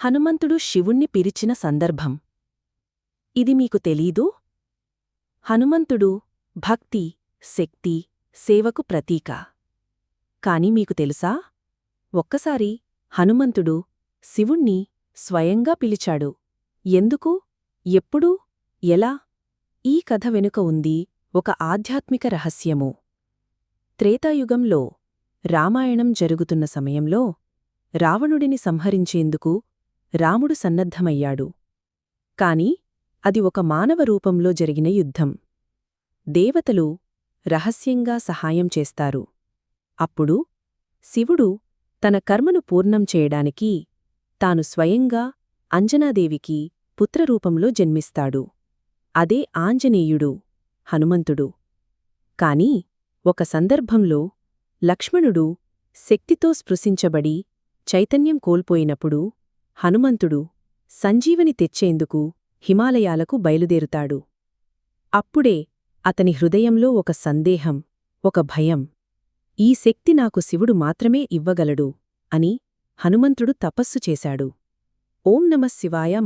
హనుమంతుడు శివుణ్ణి పిలిచిన సందర్భం. ఇది మీకు తెలీదూ? హనుమంతుడు భక్తి, శక్తి, సేవకు ప్రతీక. కాని మీకు తెలుసా? ఒక్కసారి హనుమంతుడు శివుణ్ణి స్వయంగా పిలిచాడు. ఎందుకు? ఎప్పుడు? ఎలా? ఈ కథ వెనుక ఉంది ఒక ఆధ్యాత్మిక రహస్యము. త్రేతాయుగంలో రామాయణం జరుగుతున్న సమయంలో రావణుడిని సంహరించేందుకు రాముడు సన్నద్ధమయ్యాడు. కాని అది ఒక మానవ రూపంలో జరిగిన యుద్ధం. దేవతలు రహస్యంగా సహాయం చేస్తారు. అప్పుడు శివుడు తన కర్మను పూర్ణం చేయడానికి తాను స్వయంగా అంజనాదేవికి పుత్రరూపంలో జన్మిస్తాడు. అదే ఆంజనేయుడు, హనుమంతుడు. కాని ఒక సందర్భంలో లక్ష్మణుడు శక్తితో స్పృశించబడి చైతన్యం కోల్పోయినప్పుడు హనుమంతుడు సంజీవని తెచ్చేందుకు హిమాలయాలకు బయలుదేరుతాడు. అప్పుడే అతని హృదయంలో ఒక సందేహం, ఒక భయం. ఈ శక్తి నాకు శివుడు మాత్రమే ఇవ్వగలడు అని హనుమంతుడు తపస్సు చేశాడు. ఓం నమః శివాయ.